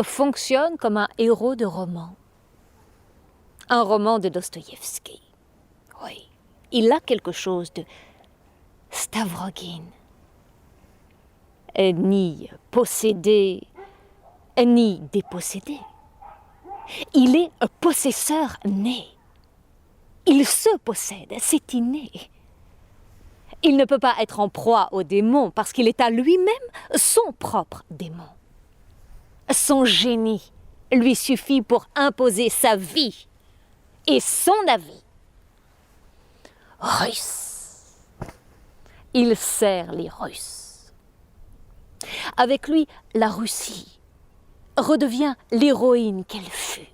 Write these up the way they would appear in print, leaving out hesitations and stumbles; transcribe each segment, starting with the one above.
fonctionne comme un héros de roman. Un roman de Dostoïevski. Oui, il a quelque chose de Stavrogin. Ni possédé, ni dépossédé. Il est un possesseur né. Il se possède, c'est inné. Il ne peut pas être en proie au démon parce qu'il est à lui-même son propre démon. Son génie lui suffit pour imposer sa vie et son avis. Russe. Il sert les Russes. Avec lui, la Russie redevient l'héroïne qu'elle fut.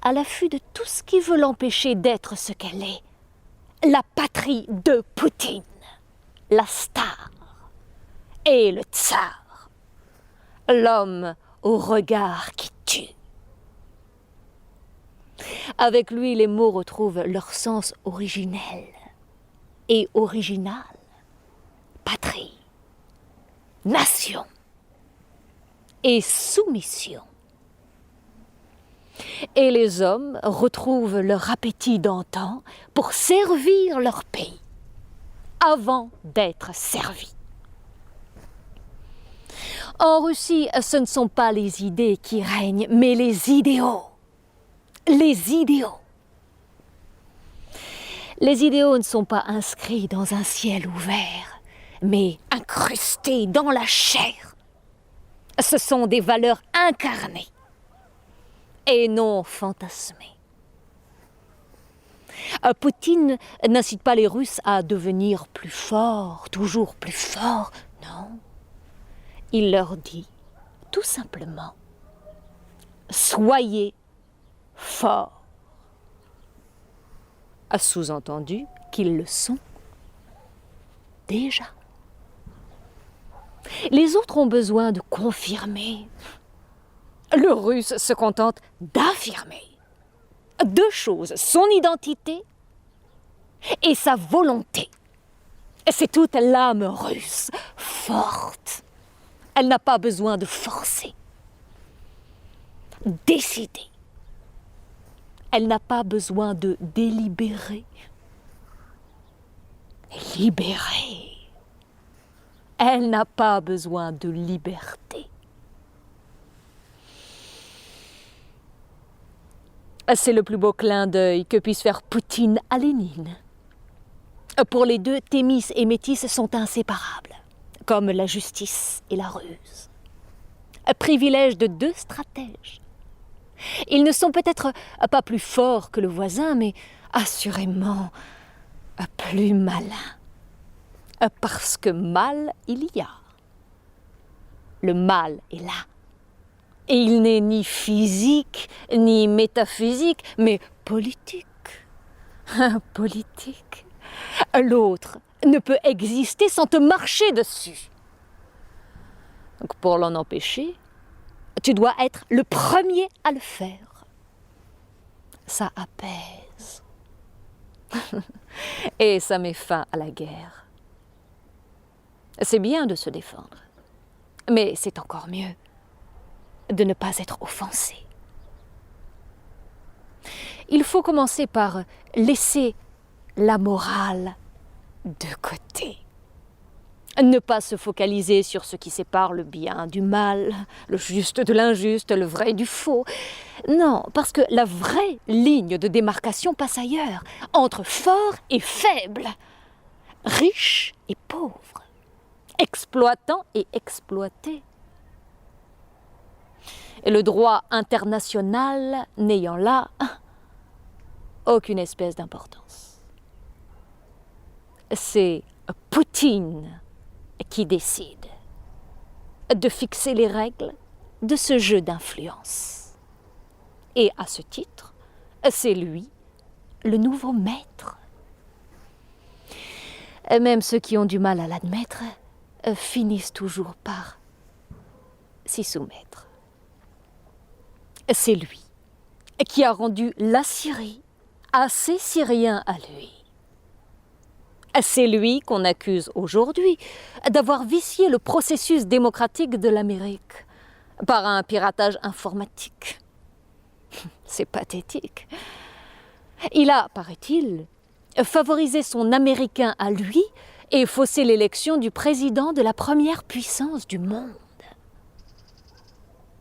À l'affût de tout ce qui veut l'empêcher d'être ce qu'elle est. La patrie de Poutine, la star et le tsar, l'homme au regard qui tue. Avec lui, les mots retrouvent leur sens originel et original. Patrie, nation et soumission. Et les hommes retrouvent leur appétit d'antan pour servir leur pays, avant d'être servis. En Russie, ce ne sont pas les idées qui règnent, mais les idéaux. Les idéaux. Les idéaux ne sont pas inscrits dans un ciel ouvert, mais incrustés dans la chair. Ce sont des valeurs incarnées et non fantasmées. Poutine n'incite pas les Russes à devenir plus forts, toujours plus forts, non. Il leur dit tout simplement, soyez forts. Sous-entendu qu'ils le sont déjà. Les autres ont besoin de confirmer. Le Russe se contente d'affirmer. Deux choses, son identité et sa volonté. C'est toute l'âme russe, forte. Elle n'a pas besoin de forcer. Décider. Elle n'a pas besoin de délibérer. Libérer. Elle n'a pas besoin de liberté. C'est le plus beau clin d'œil que puisse faire Poutine à Lénine. Pour les deux, Thémis et Métis sont inséparables, comme la justice et la ruse. Privilège de deux stratèges. Ils ne sont peut-être pas plus forts que le voisin, mais assurément plus malins. Parce que mal il y a. Le mal est là. Et il n'est ni physique, ni métaphysique, mais politique. Politique. L'autre ne peut exister sans te marcher dessus. Donc pour l'en empêcher, tu dois être le premier à le faire. Ça apaise. Et ça met fin à la guerre. C'est bien de se défendre, mais c'est encore mieux de ne pas être offensé. Il faut commencer par laisser la morale de côté. Ne pas se focaliser sur ce qui sépare le bien du mal, le juste de l'injuste, le vrai du faux. Non, parce que la vraie ligne de démarcation passe ailleurs, entre fort et faible, riche et pauvre, exploitant et exploité. Et le droit international n'ayant là aucune espèce d'importance. C'est Poutine qui décide de fixer les règles de ce jeu d'influence. Et à ce titre, c'est lui, le nouveau maître. Et même ceux qui ont du mal à l'admettre finissent toujours par s'y soumettre. C'est lui qui a rendu la Syrie à ses Syriens à lui. C'est lui qu'on accuse aujourd'hui d'avoir vicié le processus démocratique de l'Amérique. par un piratage informatique. C'est pathétique. Il a, paraît-il, favorisé son Américain à lui et faussé l'élection du président de la première puissance du monde.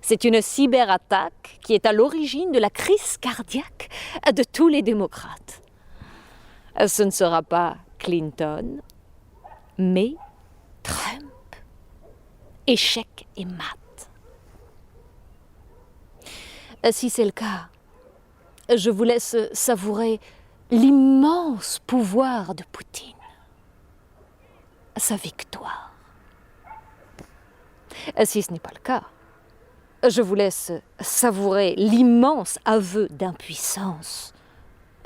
C'est une cyberattaque qui est à l'origine de la crise cardiaque de tous les démocrates. Ce ne sera pas Clinton, mais Trump. Échec et mat. Si c'est le cas, je vous laisse savourer l'immense pouvoir de Poutine, sa victoire. Si ce n'est pas le cas, je vous laisse savourer l'immense aveu d'impuissance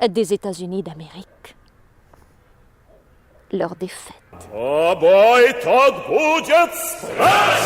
des États-Unis d'Amérique, leur défaite. Обой тот будет страшен!